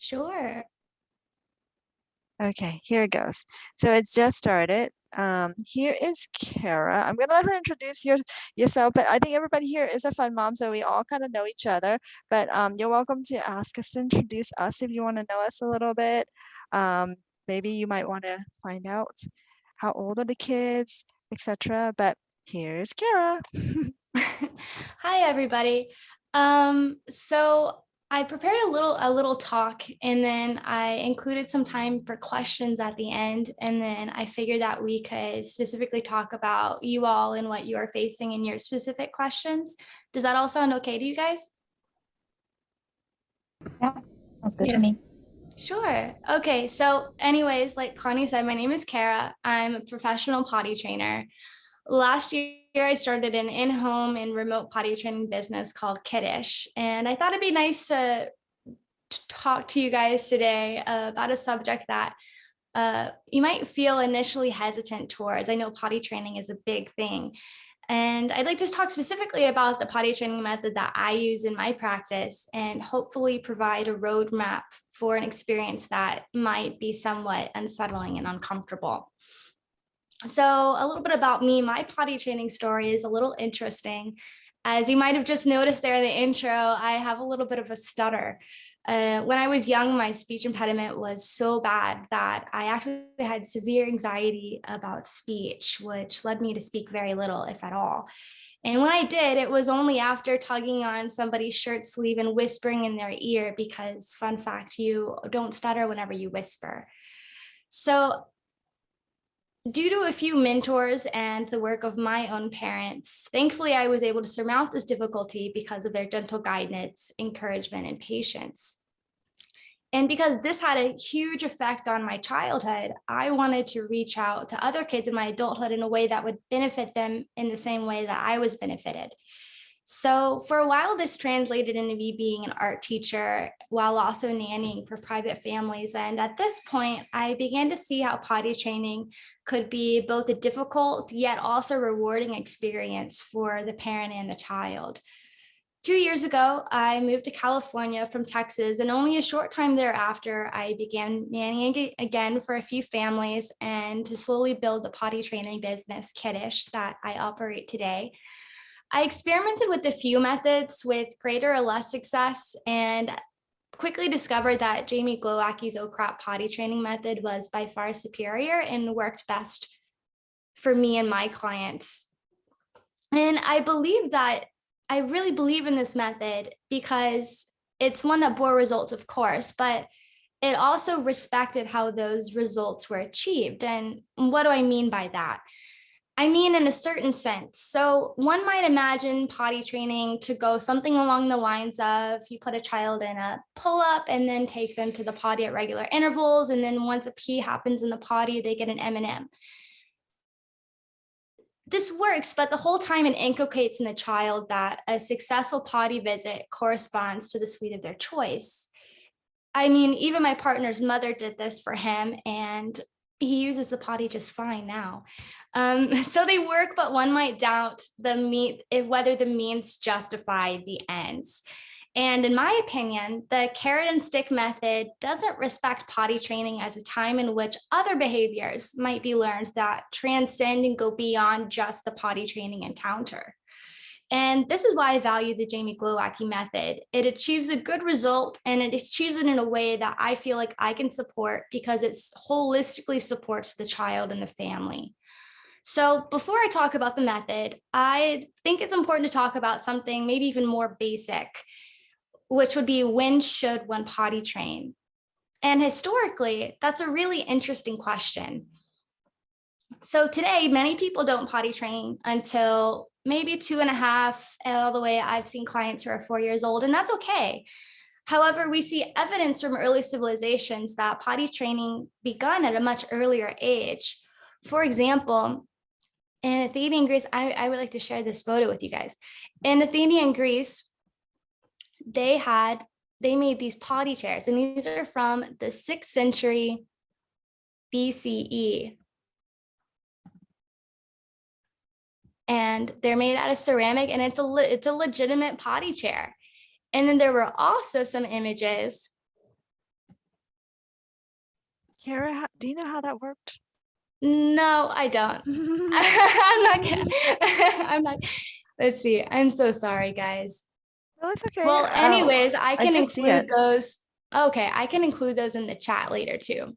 Sure. Okay, here it goes. So it's just started. Here is Cara. I'm gonna let her introduce yourself, but I think everybody here is a fun mom, so we all kind of know each other. But you're welcome to ask us to introduce us if you want to know us a little bit. Um, Maybe you might want to find out how old are the kids, etc. But here's Cara. Hi, everybody. So I prepared a little talk, and then I included some time for questions at the end, and then I figured that we could specifically talk about you all and what you are facing in your specific questions. Does that all sound okay to you guys? Yeah, sounds good to me. Sure. Okay. So anyways, like Connie said, my name is Cara. I'm a professional potty trainer. Last year, I started an in-home and remote potty training business called Kiddish. And I thought it'd be nice to talk to you guys today about a subject that you might feel initially hesitant towards. I know potty training is a big thing. And I'd like to talk specifically about the potty training method that I use in my practice and hopefully provide a roadmap for an experience that might be somewhat unsettling and uncomfortable. So a little bit about me, my potty training story is a little interesting. As you might have just noticed there in the intro, I have a little bit of a stutter. When I was young, my speech impediment was so bad that I actually had severe anxiety about speech, which led me to speak very little, if at all. And when I did, it was only after tugging on somebody's shirt sleeve and whispering in their ear, because fun fact, you don't stutter whenever you whisper. So due to a few mentors and the work of my own parents, thankfully, I was able to surmount this difficulty because of their gentle guidance, encouragement, and patience. And because this had a huge effect on my childhood, I wanted to reach out to other kids in my adulthood in a way that would benefit them in the same way that I was benefited. So for a while, this translated into me being an art teacher while also nannying for private families. And at this point, I began to see how potty training could be both a difficult yet also rewarding experience for the parent and the child. 2 years ago, I moved to California from Texas, and only a short time thereafter, I began nannying again for a few families and to slowly build the potty training business, Kiddish, that I operate today. I experimented with a few methods with greater or less success, and quickly discovered that Jamie Glowacki's OCRAP potty training method was by far superior and worked best for me and my clients. And I really believe in this method because it's one that bore results, of course, but it also respected how those results were achieved. And what do I mean by that? I mean, in a certain sense. So one might imagine potty training to go something along the lines of you put a child in a pull-up and then take them to the potty at regular intervals. And then once a pee happens in the potty, they get an M&M. This works, but the whole time it inculcates in the child that a successful potty visit corresponds to the suite of their choice. I mean, even my partner's mother did this for him, and he uses the potty just fine now. So they work, but one might doubt whether the means justify the ends. And in my opinion, the carrot and stick method doesn't respect potty training as a time in which other behaviors might be learned that transcend and go beyond just the potty training encounter. And this is why I value the Jamie Glowacki method. It achieves a good result, and it achieves it in a way that I feel like I can support because it holistically supports the child and the family. So before I talk about the method, I think it's important to talk about something maybe even more basic, which would be when should one potty train? And historically, that's a really interesting question. So today, many people don't potty train until maybe 2.5, all the way I've seen clients who are 4 years old, and that's okay. However, we see evidence from early civilizations that potty training begun at a much earlier age. For example, in Athenian Greece, I would like to share this photo with you guys. In Athenian Greece, they made these potty chairs, and these are from the 6th century BCE. And they're made out of ceramic, and it's a legitimate potty chair. And then there were also some images Cara, do you know how that worked? No, I don't. I'm not. Let's see. I'm so sorry, guys. No, it's okay. Well, anyways, I can did see include it. those. Okay, I can include those in the chat later too.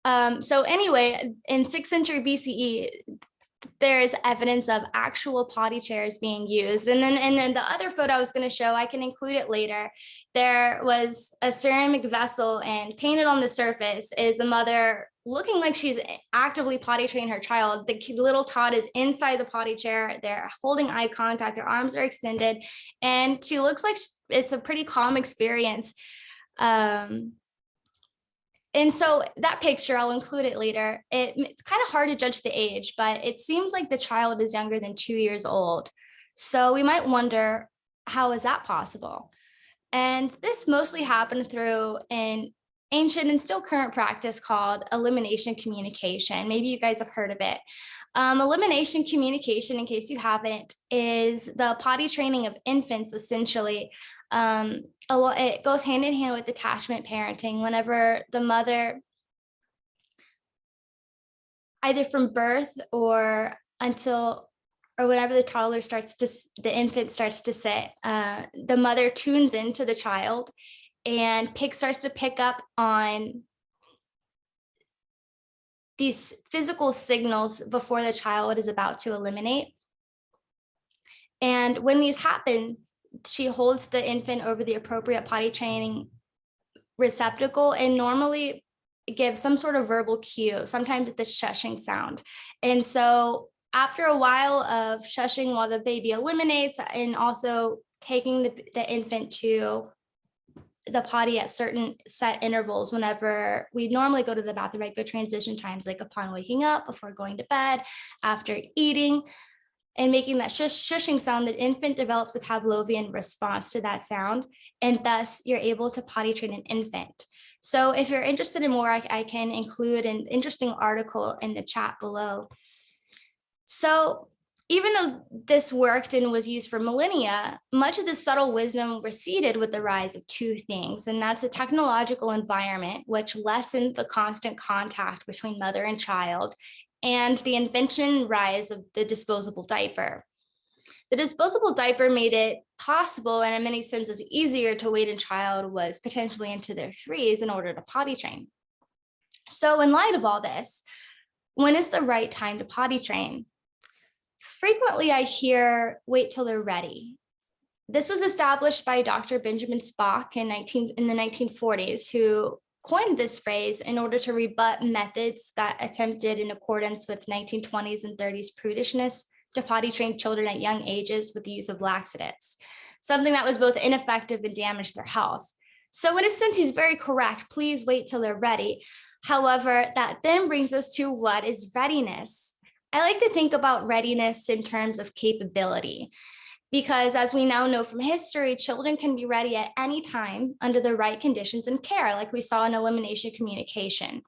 So anyway, in 6th century BCE, there is evidence of actual potty chairs being used. And then the other photo I was going to show, I can include it later. There was a ceramic vessel, and painted on the surface is a mother looking like she's actively potty training her child. The little tot is inside the potty chair. They're holding eye contact. Their arms are extended, and she looks like it's a pretty calm experience. And so that picture, I'll include it later. It's kind of hard to judge the age, but it seems like the child is younger than 2 years old. So we might wonder, how is that possible? And this mostly happened through an ancient and still current practice called elimination communication. Maybe you guys have heard of it. Elimination communication, in case you haven't, is the potty training of infants, essentially. It goes hand in hand with attachment parenting. Whenever the mother, either from birth or whenever the infant starts to sit, the mother tunes into the child and starts to pick up on these physical signals before the child is about to eliminate. And when these happen, she holds the infant over the appropriate potty training receptacle and normally gives some sort of verbal cue. Sometimes it's the shushing sound. And so after a while of shushing while the baby eliminates, and also taking the infant to the potty at certain set intervals, whenever we normally go to the bathroom at good transition times, like upon waking up, before going to bed, after eating, and making that shushing sound, the infant develops a Pavlovian response to that sound, and thus you're able to potty train an infant. So if you're interested in more, I can include an interesting article in the chat below. So even though this worked and was used for millennia, much of the subtle wisdom receded with the rise of two things, and that's a technological environment, which lessened the constant contact between mother and child, and the invention rise of the disposable diaper. The disposable diaper made it possible, and in many senses easier, to wait a child was potentially into their 3s in order to potty train. So in light of all this, when is the right time to potty train? Frequently I hear, wait till they're ready. This was established by Dr. Benjamin Spock in the 1940s, who coined this phrase in order to rebut methods that attempted, in accordance with 1920s and 30s prudishness, to potty train children at young ages with the use of laxatives, something that was both ineffective and damaged their health. So in a sense, he's very correct. Please wait till they're ready. However, that then brings us to, what is readiness? I like to think about readiness in terms of capability, because as we now know from history, children can be ready at any time under the right conditions and care, like we saw in elimination communication.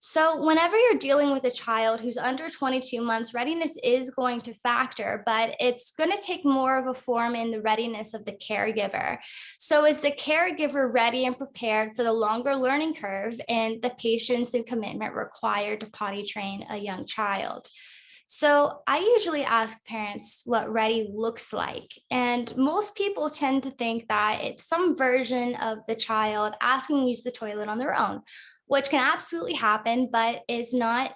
So whenever you're dealing with a child who's under 22 months, readiness is going to factor, but it's going to take more of a form in the readiness of the caregiver. So is the caregiver ready and prepared for the longer learning curve and the patience and commitment required to potty train a young child? So I usually ask parents what ready looks like. And most people tend to think that it's some version of the child asking to use the toilet on their own, which can absolutely happen, but is not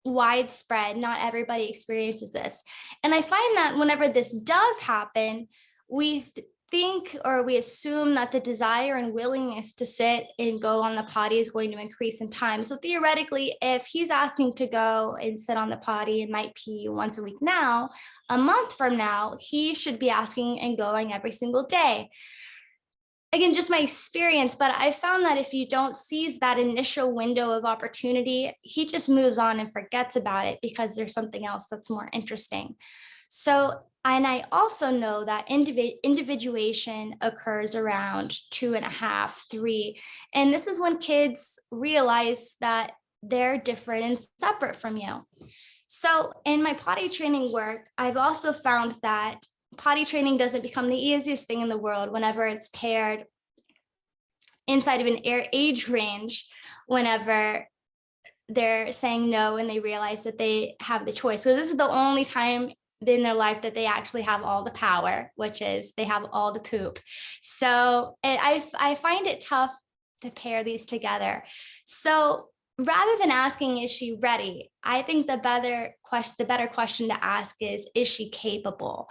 widespread. Not everybody experiences this. And I find that whenever this does happen, we think, or we assume, that the desire and willingness to sit and go on the potty is going to increase in time. So theoretically, if he's asking to go and sit on the potty and might pee once a week now, a month from now, he should be asking and going every single day. Again, just my experience, but I found that if you don't seize that initial window of opportunity, he just moves on and forgets about it because there's something else that's more interesting. So, and I also know that individuation occurs around 2.5, 3. And this is when kids realize that they're different and separate from you. So in my potty training work, I've also found that potty training doesn't become the easiest thing in the world whenever it's paired inside of an age range whenever they're saying no and they realize that they have the choice. So this is the only time in their life that they actually have all the power, which is they have all the poop. So I find it tough to pair these together. So rather than asking, is she ready? I think the better question to ask is she capable?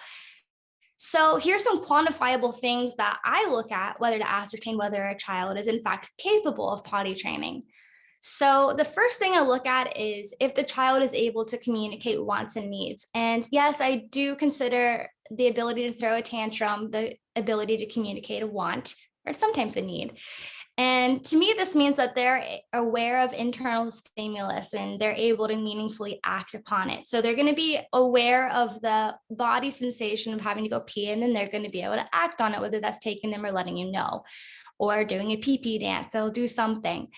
So here's some quantifiable things that I look at whether to ascertain whether a child is in fact capable of potty training. So the first thing I look at is if the child is able to communicate wants and needs. And yes, I do consider the ability to throw a tantrum, the ability to communicate a want, or sometimes a need. And to me, this means that they're aware of internal stimulus and they're able to meaningfully act upon it. So they're going to be aware of the body sensation of having to go pee, and then they're going to be able to act on it, whether that's taking them or letting you know, or doing a pee-pee dance. They'll do something.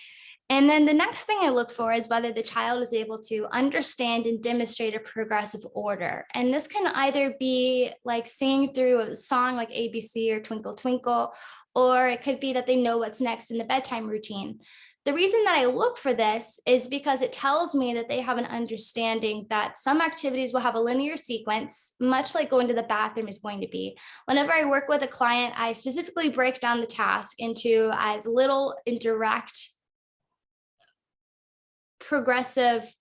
And then the next thing I look for is whether the child is able to understand and demonstrate a progressive order. And this can either be like singing through a song like ABC or Twinkle Twinkle, or it could be that they know what's next in the bedtime routine. The reason that I look for this is because it tells me that they have an understanding that some activities will have a linear sequence, much like going to the bathroom is going to be. Whenever I work with a client, I specifically break down the task into as little indirect progressive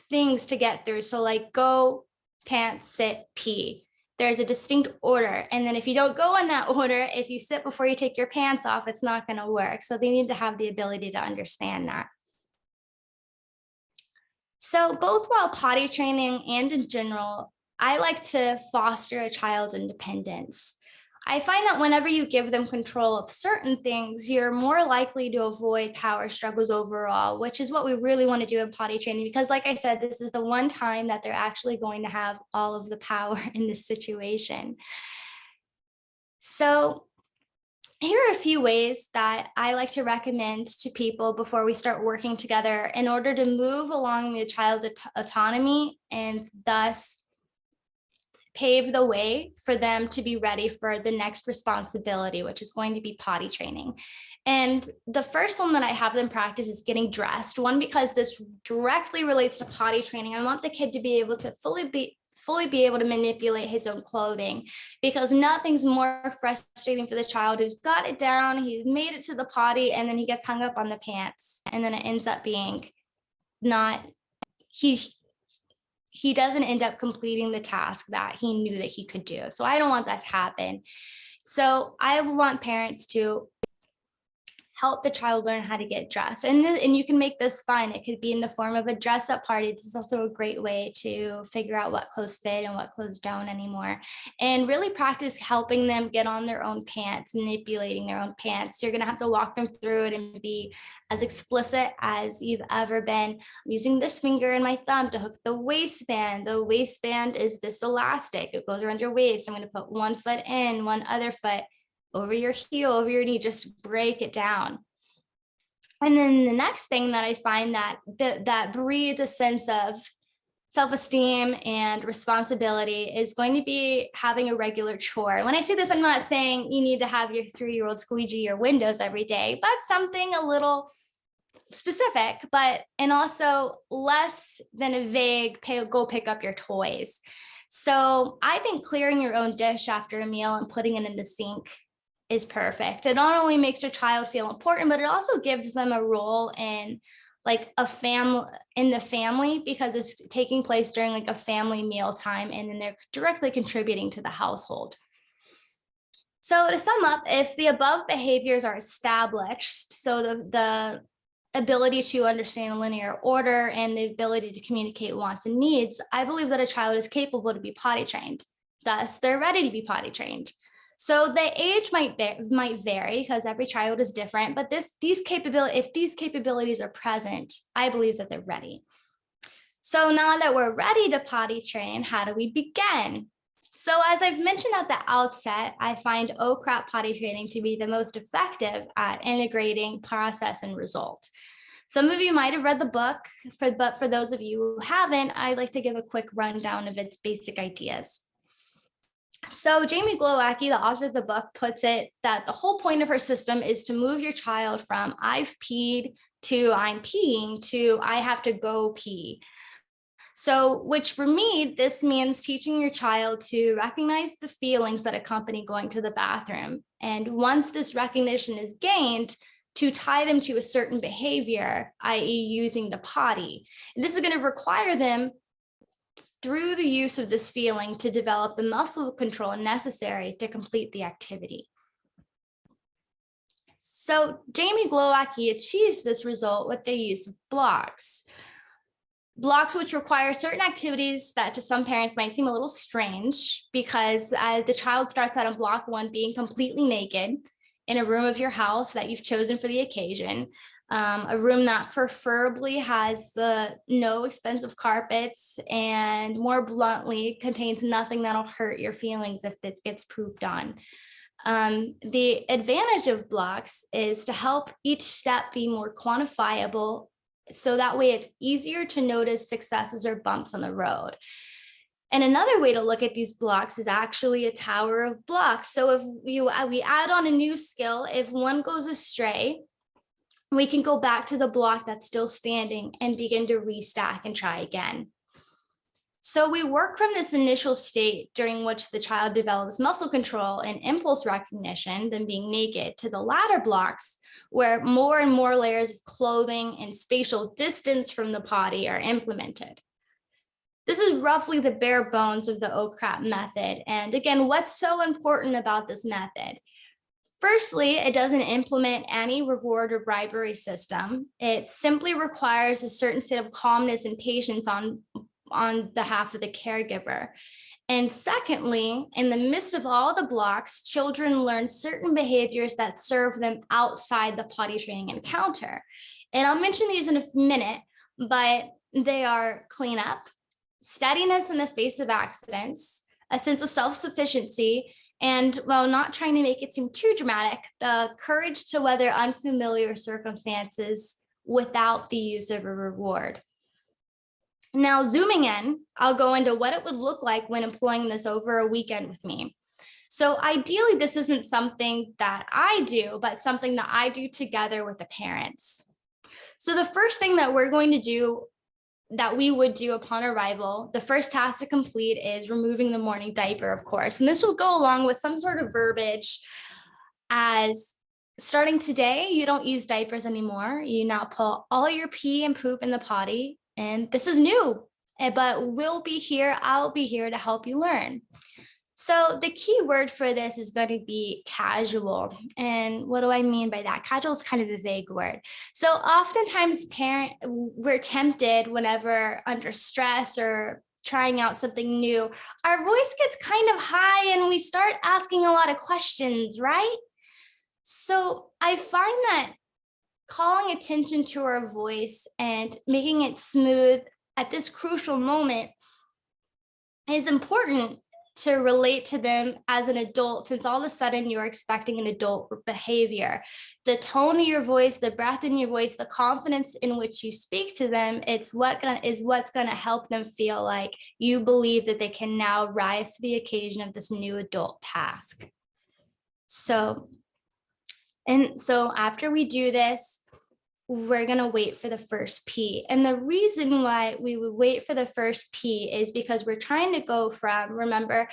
things to get through. So like go, pants, sit, pee. There's a distinct order. And then if you don't go in that order, if you sit before you take your pants off, it's not going to work. So they need to have the ability to understand that. So both while potty training and in general, I like to foster a child's independence. I find that whenever you give them control of certain things, you're more likely to avoid power struggles overall, which is what we really want to do in potty training, because like I said, this is the one time that they're actually going to have all of the power in this situation. So here are a few ways that I like to recommend to people before we start working together in order to move along the child's autonomy and thus pave the way for them to be ready for the next responsibility, which is going to be potty training. And the first one that I have them practice is getting dressed. One, because this directly relates to potty training. I want the kid to be able to fully be able to manipulate his own clothing, because nothing's more frustrating for the child who's got it down, he's made it to the potty, and then he gets hung up on the pants, and then it ends up being not, he doesn't end up completing the task that he knew that he could do. So I don't want that to happen. So I want parents to help the child learn how to get dressed. And you can make this fun. It could be in the form of a dress up party. This is also a great way to figure out what clothes fit and what clothes don't anymore. And really practice helping them get on their own pants, manipulating their own pants. You're going to have to walk them through it and be as explicit as you've ever been. I'm using this finger and my thumb to hook the waistband. The waistband is this elastic. It goes around your waist. I'm going to put one foot in, one other foot over your heel, over your knee, just break it down. And then the next thing that I find that breeds a sense of self-esteem and responsibility is going to be having a regular chore. When I say this, I'm not saying you need to have your 3-year-old squeegee your windows every day, but something a little specific, and also less than a vague, go pick up your toys. So I think clearing your own dish after a meal and putting it in the sink is perfect. It not only makes your child feel important, but it also gives them a role in like a family, in the family, because it's taking place during like a family meal time, and then they're directly contributing to the household. So to sum up, if the above behaviors are established, so the ability to understand a linear order and the ability to communicate wants and needs, I believe that a child is capable to be potty trained. Thus, they're ready to be potty trained. So the age might vary because every child is different, but if these capabilities are present, I believe that they're ready. So now that we're ready to potty train, how do we begin? So as I've mentioned at the outset, I find OCRAP potty training to be the most effective at integrating process and result. Some of you might have read the book, but for those of you who haven't, I'd like to give a quick rundown of its basic ideas. So Jamie Glowacki, the author of the book, puts it that the whole point of her system is to move your child from I've peed to I'm peeing to I have to go pee. So, which for me, this means teaching your child to recognize the feelings that accompany going to the bathroom. And once this recognition is gained, to tie them to a certain behavior, i.e. using the potty. And this is going to require them through the use of this feeling to develop the muscle control necessary to complete the activity. So Jamie Glowacki achieves this result with the use of blocks. Blocks which require certain activities that to some parents might seem a little strange because the child starts out on block 1 being completely naked in a room of your house that you've chosen for the occasion, a room that preferably has the no expensive carpets and more bluntly contains nothing that'll hurt your feelings if it gets pooped on. The advantage of blocks is to help each step be more quantifiable, so that way it's easier to notice successes or bumps on the road. And another way to look at these blocks is actually a tower of blocks. So if we add on a new skill, if one goes astray, we can go back to the block that's still standing and begin to restack and try again. So we work from this initial state during which the child develops muscle control and impulse recognition, them being naked, to the latter blocks where more and more layers of clothing and spatial distance from the potty are implemented. This is roughly the bare bones of the OCRAP method. And again, what's so important about this method? Firstly, it doesn't implement any reward or bribery system. It simply requires a certain state of calmness and patience on behalf of the caregiver. And secondly, in the midst of all the blocks, children learn certain behaviors that serve them outside the potty training encounter. And I'll mention these in a minute, but they are cleanup, steadiness in the face of accidents, a sense of self-sufficiency, and while not trying to make it seem too dramatic, the courage to weather unfamiliar circumstances without the use of a reward. Now, zooming in, I'll go into what it would look like when employing this over a weekend with me. So ideally, this isn't something that I do, but something that I do together with the parents. So the first thing that we're going to do, that we would do upon arrival, the first task to complete is removing the morning diaper, of course. And this will go along with some sort of verbiage as starting today, you don't use diapers anymore. You now put all your pee and poop in the potty. And this is new, but we'll be here. I'll be here to help you learn. So the key word for this is going to be casual. And what do I mean by that? Casual is kind of a vague word. So oftentimes we're tempted whenever under stress or trying out something new, our voice gets kind of high and we start asking a lot of questions, right? So I find that calling attention to our voice and making it smooth at this crucial moment is important to relate to them as an adult, since all of a sudden you're expecting an adult behavior. The tone of your voice, the breath in your voice, the confidence in which you speak to them, it's what's going to help them feel like you believe that they can now rise to the occasion of this new adult task. So after we do this, we're going to wait for the first pee. And the reason why we would wait for the first pee is because we're trying to go from, remember,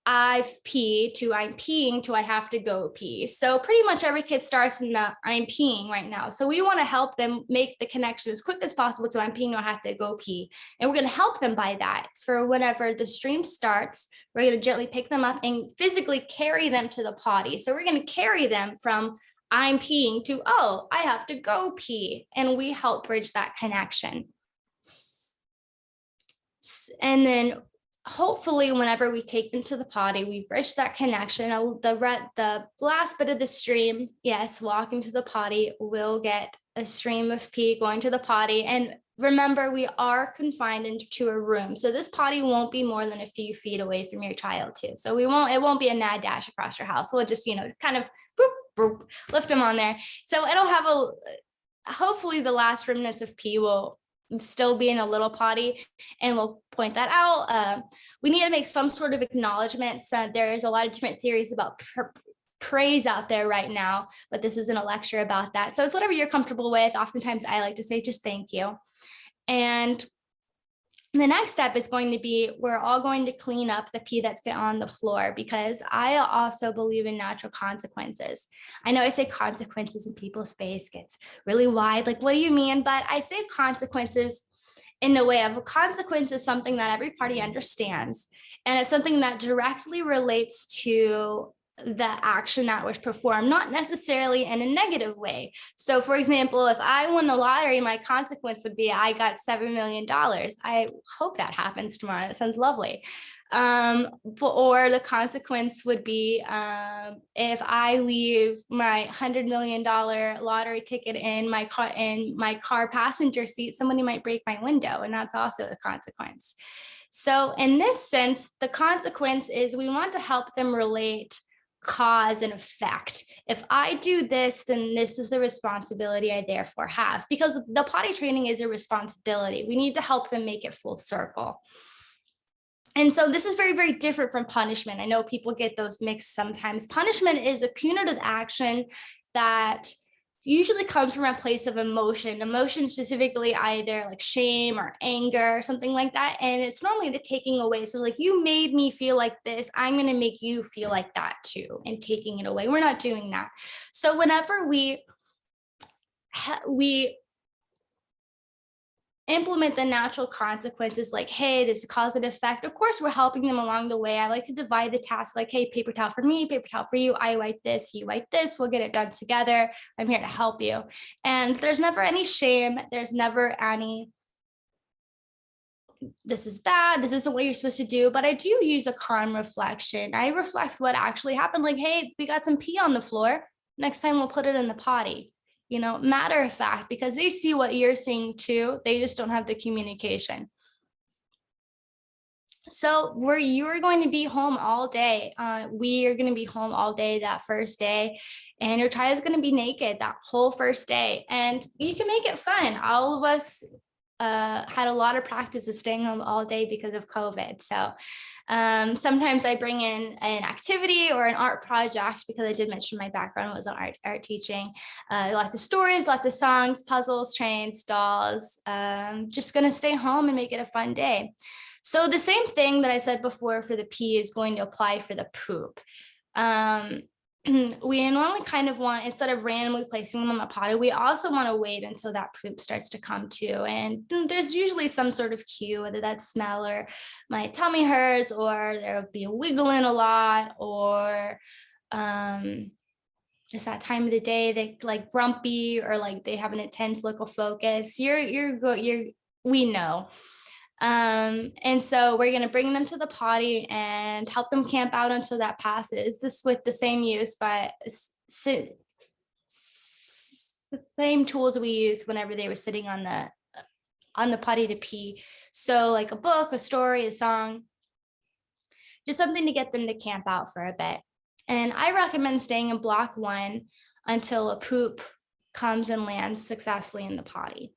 I've peed to I'm peeing to I have to go pee. So pretty much every kid starts in the I'm peeing right now. So we want to help them make the connection as quick as possible to I'm peeing to I have to go pee. And we're going to help them by that. For whenever the stream starts, we're going to gently pick them up and physically carry them to the potty. So we're going to carry them from I'm peeing to, oh, I have to go pee. And we help bridge that connection. And then hopefully whenever we take them to the potty, we bridge that connection. The last bit of the stream, yes, walking to the potty, will get a stream of pee going to the potty. And remember, we are confined into a room. So this potty won't be more than a few feet away from your child too. So it won't be a mad dash across your house. We'll just, kind of boop, boop, lift them on there. So it'll have hopefully the last remnants of pee will still being a little potty, and we'll point that out. We need to make some sort of acknowledgments. There's a lot of different theories about praise out there right now, but this isn't a lecture about that. So it's whatever you're comfortable with. Oftentimes I like to say just thank you. And the next step is going to be, we're all going to clean up the pee that's on the floor, because I also believe in natural consequences. I know I say consequences and people's space gets really wide. Like, what do you mean? But I say consequences in the way of a consequence is something that every party understands. And it's something that directly relates to the action that was performed, not necessarily in a negative way. So for example, if I won the lottery, my consequence would be I got $7 million. I hope that happens tomorrow. It sounds lovely. Or the consequence would be if I leave my $100 million lottery ticket in my car passenger seat, somebody might break my window, and that's also a consequence. So in this sense, the consequence is we want to help them relate cause and effect. If I do this, then this is the responsibility I therefore have, because the potty training is a responsibility. We need to help them make it full circle. And so this is very, very different from punishment. I know people get those mixed sometimes. Punishment is a punitive action that usually comes from a place of emotion specifically either like shame or anger or something like that. And it's normally the taking away. So like, you made me feel like this, I'm going to make you feel like that too, and taking it away. We're not doing that. So whenever we implement the natural consequences, like, hey, this is cause and effect. Of course, we're helping them along the way. I like to divide the task, like, hey, paper towel for me, paper towel for you. I wipe this, you wipe this. We'll get it done together. I'm here to help you. And there's never any shame. There's never any, this is bad, this isn't what you're supposed to do. But I do use a calm reflection. I reflect what actually happened. Like, hey, we got some pee on the floor. Next time we'll put it in the potty. You know, matter of fact, because they see what you're seeing too. They just don't have the communication. So you're going to be home all day. We are going to be home all day that first day, and your child is going to be naked that whole first day. And you can make it fun. All of us had a lot of practice of staying home all day because of COVID. So sometimes I bring in an activity or an art project, because I did mention my background was art teaching. Lots of stories, lots of songs, puzzles, trains, dolls. Just going to stay home and make it a fun day. So the same thing that I said before for the pee is going to apply for the poop. We normally kind of want, instead of randomly placing them on the potty, we also want to wait until that poop starts to come to. And there's usually some sort of cue, whether that's smell or my tummy hurts, or there'll be a wiggling a lot, or it's that time of the day they like grumpy, or like they have an intense look of focus. We know. And so we're going to bring them to the potty and help them camp out until that passes. This with the same use, but the same tools we used whenever they were sitting on the potty to pee. So like a book, a story, a song, just something to get them to camp out for a bit. And I recommend staying in block 1 until a poop comes and lands successfully in the potty.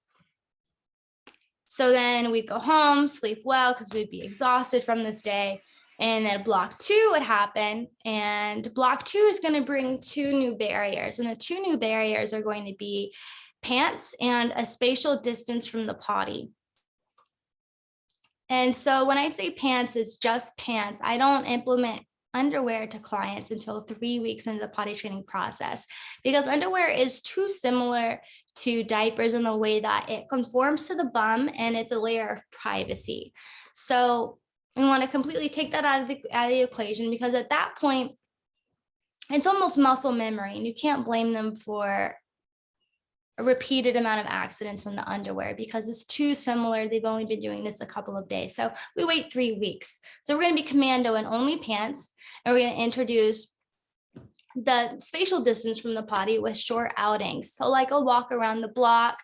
So then we'd go home, sleep well, because we'd be exhausted from this day. And then block 2 would happen. And block 2 is going to bring 2 new barriers. And the 2 new barriers are going to be pants and a spatial distance from the potty. And so when I say pants, it's just pants. I don't implement underwear to clients until 3 weeks into the potty training process, because underwear is too similar to diapers in the way that it conforms to the bum and it's a layer of privacy. So we want to completely take that out of the equation, because at that point, it's almost muscle memory, and you can't blame them for a repeated amount of accidents on the underwear, because it's too similar. They've only been doing this a couple of days. So we wait 3 weeks. So we're going to be commando in only pants, and we're going to introduce the spatial distance from the potty with short outings. So like a walk around the block,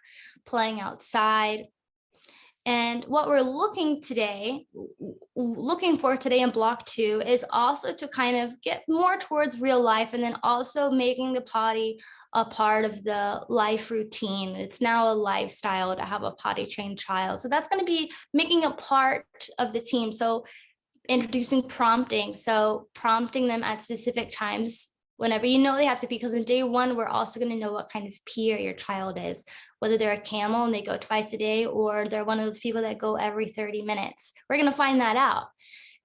playing outside. And what we're looking for today in block 2 is also to kind of get more towards real life, and then also making the potty a part of the life routine. It's now a lifestyle to have a potty trained child. So that's going to be making a part of the team. So introducing prompting. So prompting them at specific times whenever you know they have to pee, because in day 1, we're also going to know what kind of peer your child is, whether they're a camel and they go twice a day, or they're one of those people that go every 30 minutes. We're going to find that out.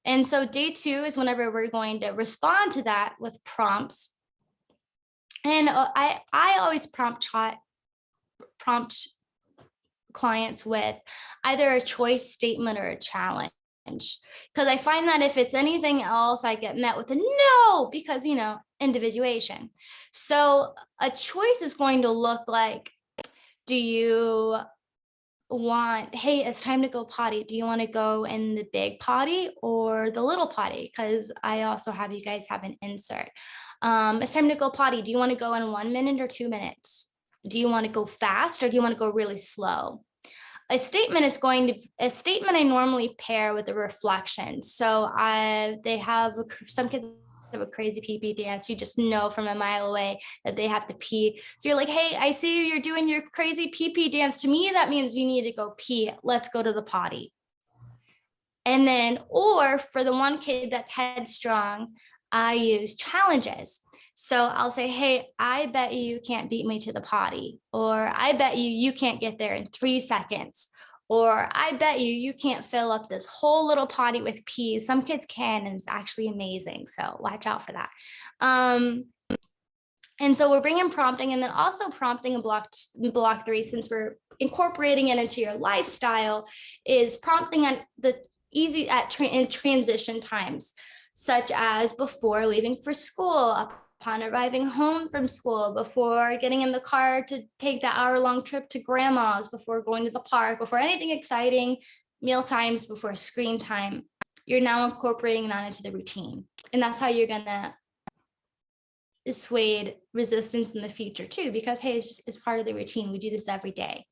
And so day 2 is whenever we're going to respond to that with prompts. And I always prompt clients with either a choice statement or a challenge, because I find that if it's anything else, I get met with a no, because, individuation. So a choice is going to look like, do you want, hey, it's time to go potty. Do you want to go in the big potty or the little potty? Because I also have you guys have an insert. It's time to go potty. Do you want to go in 1 minute or 2 minutes? Do you want to go fast or do you want to go really slow? A statement I normally pair with a reflection. So some kids have a crazy pee dance. You just know from a mile away that they have to pee. So you're like, hey, I see you're doing your crazy pee dance. To me, that means you need to go pee. Let's go to the potty. And then, or for the one kid that's headstrong, I use challenges. So I'll say, hey, I bet you can't beat me to the potty, or I bet you can't get there in 3 seconds, or I bet you can't fill up this whole little potty with pee. Some kids can, and it's actually amazing. So watch out for that. And so we're bringing prompting, and then also prompting in block 3, since we're incorporating it into your lifestyle, is prompting at the in transition times, such as before leaving for school, upon arriving home from school, before getting in the car to take the hour-long trip to grandma's, before going to the park, before anything exciting, meal times, before screen time. You're now incorporating that into the routine. And that's how you're gonna dissuade resistance in the future too, because hey, it's part of the routine. We do this every day.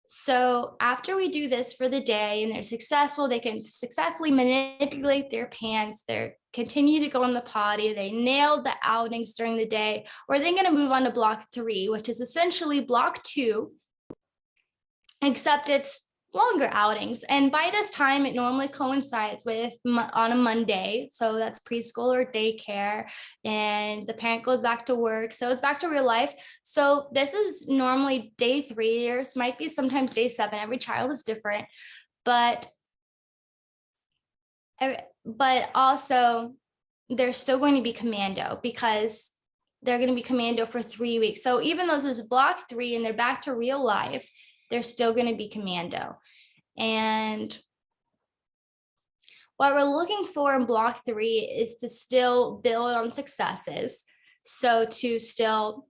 So after we do this for the day and they're successful, they can successfully manipulate their pants, they continue to go in the potty, they nailed the outings during the day, or they're going to move on to block 3, which is essentially block 2, except it's longer outings. And by this time, it normally coincides with on a Monday. So that's preschool or daycare, and the parent goes back to work. So it's back to real life. So this is normally day 3, or might be sometimes day 7. Every child is different, but also they're still going to be commando, because they're going to be commando for 3 weeks. So even though this is block 3 and they're back to real life, they're still going to be commando. And what we're looking for in block 3 is to still build on successes. So to still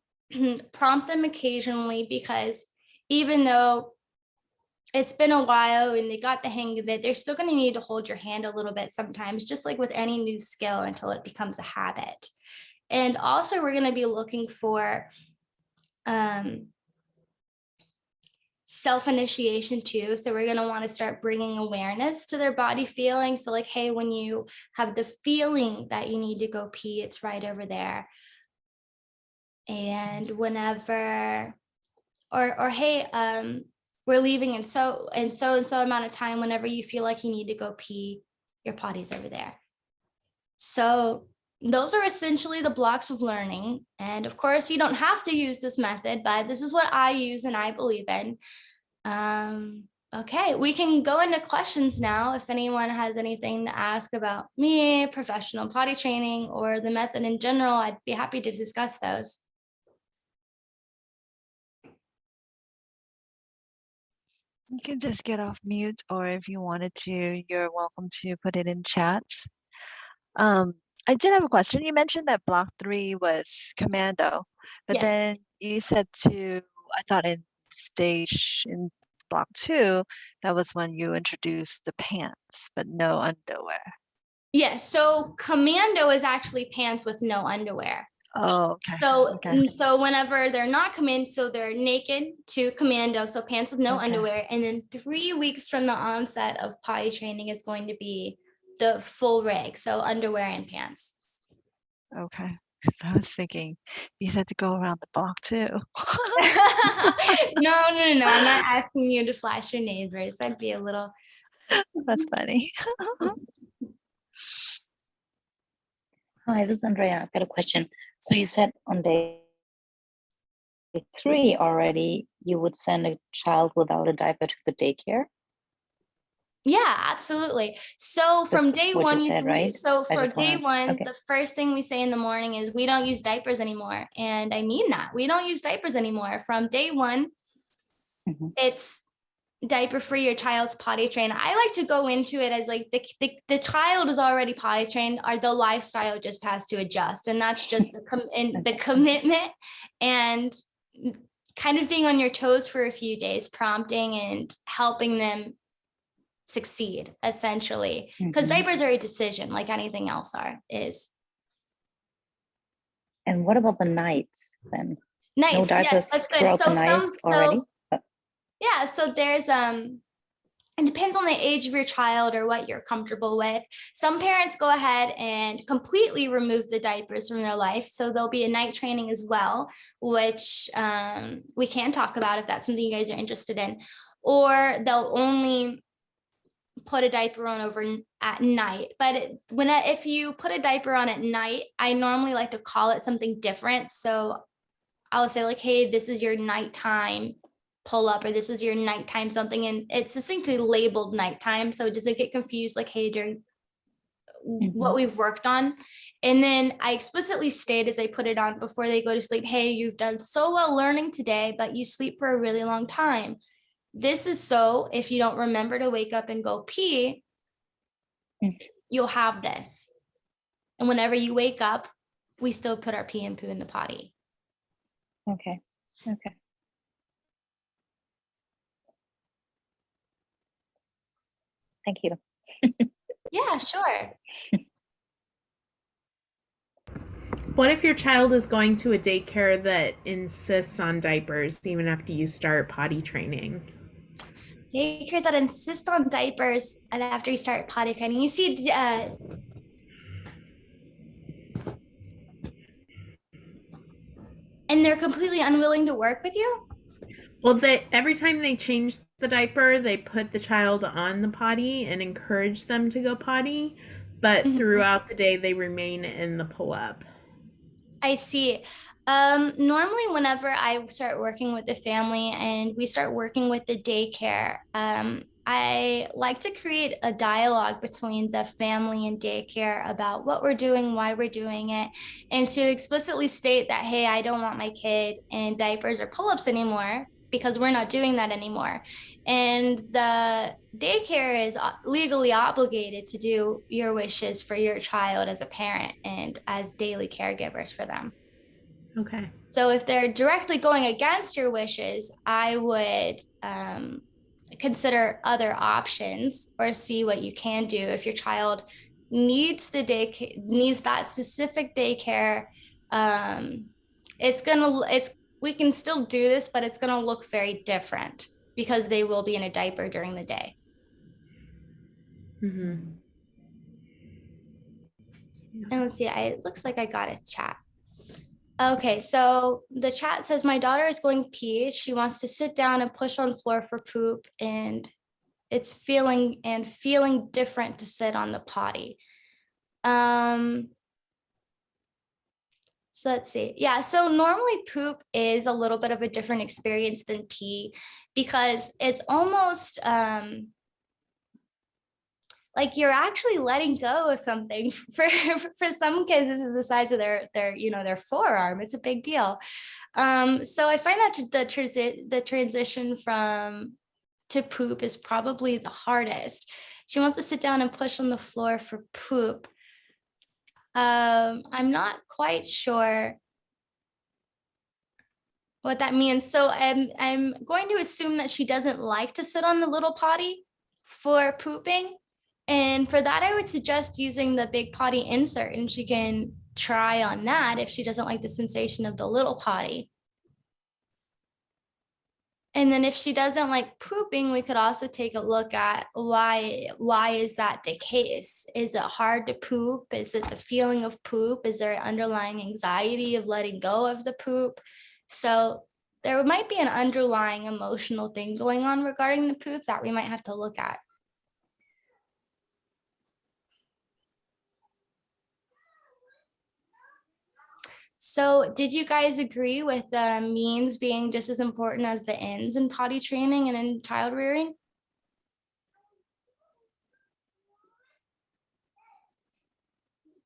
prompt them occasionally, because even though it's been a while and they got the hang of it, they're still going to need to hold your hand a little bit sometimes, just like with any new skill, until it becomes a habit. And also we're going to be looking for self-initiation too. So we're going to want to start bringing awareness to their body feeling. So like, hey, when you have the feeling that you need to go pee, it's right over there. And whenever, or hey, we're leaving in so amount of time, whenever you feel like you need to go pee, your potty's over there. So those are essentially the blocks of learning. And of course, you don't have to use this method, but this is what I use and I believe in. Okay, we can go into questions now. If anyone has anything to ask about me, professional potty training, or the method in general, I'd be happy to discuss those. You can just get off mute, or if you wanted to, you're welcome to put it in chat. I did have a question. You mentioned that block 3 was commando, but Yes. then you said I thought in block 2, that was when you introduced the pants, but no underwear. Yes, so commando is actually pants with no underwear. Oh, okay. So, Okay. so whenever they're not command, so they're naked to commando, so pants with no Okay. underwear. And then 3 weeks from the onset of potty training is going to be the full rig, so underwear and pants. Okay. 'Cause I was thinking you said to go around the block too. No, I'm not asking you to flash your neighbors. That'd be a little. That's funny. Hi, this is Andrea. I've got a question. So you said on day 3 already, you would send a child without a diaper to the daycare? Yeah, absolutely. So from That's day what you one, said, right? so I for just day wanna- one, okay. the first thing we say in the morning is we don't use diapers anymore. And I mean that. We don't use diapers anymore. From day one, Mhm. it's diaper free, your child's potty trained. I like to go into it as like the child is already potty trained, or the lifestyle just has to adjust. And that's just the commitment and kind of being on your toes for a few days, prompting and helping them succeed, essentially, because Mhm. diapers are a decision like anything else is. And what about the nights then? No Nice. Yes, diapers that's good. throughout So the night some already? yeah, so there's it depends on the age of your child or what you're comfortable with. Some parents go ahead and completely remove the diapers from their life. So there'll be a night training as well, which we can talk about if that's something you guys are interested in. Or they'll only put a diaper on over at night. But if you put a diaper on at night, I normally like to call it something different. So I'll say like, hey, this is your nighttime pull up, or this is your nighttime something. And it's distinctly labeled nighttime. So it doesn't get confused like, hey, during what we've worked on. And then I explicitly state as I put it on before they go to sleep, hey, you've done so well learning today, but you sleep for a really long time. This is so if you don't remember to wake up and go pee, you'll have this. And whenever you wake up, we still put our pee and poo in the potty. Okay. Okay. Thank you. Yeah, sure. What if your child is going to a daycare that insists on diapers even after you start potty training? Daycares that insist on diapers and after you start potty training, you see, and they're completely unwilling to work with you? Well, every time they change the diaper, they put the child on the potty and encourage them to go potty, but throughout the day, they remain in the pull-up. I see. Normally, whenever I start working with the family and we start working with the daycare, I like to create a dialogue between the family and daycare about what we're doing, why we're doing it, and to explicitly state that, hey, I don't want my kid in diapers or pull-ups anymore because we're not doing that anymore. And the daycare is legally obligated to do your wishes for your child as a parent and as daily caregivers for them. Okay. So if they're directly going against your wishes, I would consider other options or see what you can do. If your child needs needs that specific daycare, we can still do this, but it's gonna look very different because they will be in a diaper during the day. Mm-hmm. And let's see, it looks like I got a chat. Okay, so the chat says my daughter is going pee. She wants to sit down and push on the floor for poop, and it's feeling different to sit on the potty. So let's see. Yeah, so normally poop is a little bit of a different experience than pee because it's almost like you're actually letting go of something. For some kids, this is the size of their forearm. It's a big deal. So I find that the transition to poop is probably the hardest. She wants to sit down and push on the floor for poop. I'm not quite sure what that means. So I'm going to assume that she doesn't like to sit on the little potty for pooping. And for that, I would suggest using the big potty insert, and she can try on that if she doesn't like the sensation of the little potty. And then if she doesn't like pooping, we could also take a look at why is that the case? Is it hard to poop? Is it the feeling of poop? Is there underlying anxiety of letting go of the poop? So there might be an underlying emotional thing going on regarding the poop that we might have to look at. So did you guys agree with the means being just as important as the ends in potty training and in child rearing?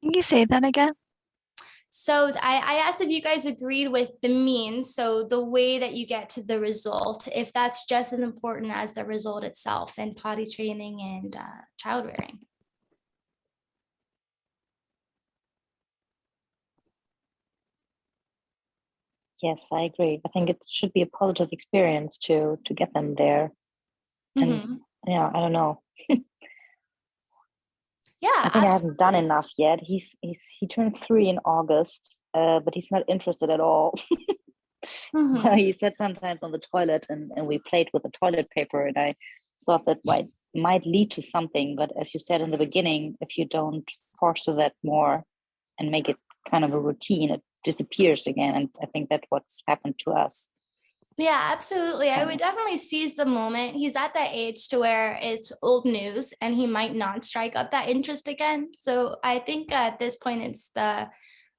Can you say that again? So I asked if you guys agreed with the means, so the way that you get to the result, if that's just as important as the result itself in potty training and child rearing. Yes, I agree. I think it should be a positive experience to get them there. And Mhm. yeah, I don't know. Yeah, I think I haven't done absolutely. enough yet. He turned 3 in August, but he's not interested at all. Mhm. He sat sometimes on the toilet and we played with the toilet paper, and I thought that might lead to something. But as you said in the beginning, if you don't foster that more and make it kind of a routine, it disappears again. And I think that's what's happened to us. Yeah, absolutely. I would definitely seize the moment. He's at that age to where it's old news and he might not strike up that interest again. So I think at this point it's the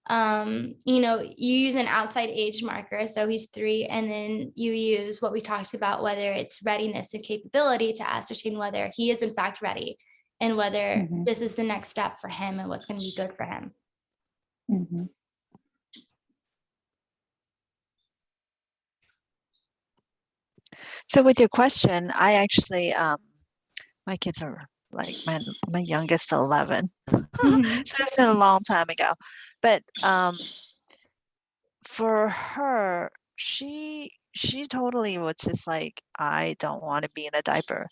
you use an outside age marker. So he's 3, and then you use what we talked about, whether it's readiness and capability to ascertain whether he is in fact ready and whether Mhm, this is the next step for him and what's going to be good for him. mhm. So with your question, I actually, my kids are like my youngest 11. Mhm. So it's been a long time ago. But for her, she totally was just like, I don't want to be in a diaper.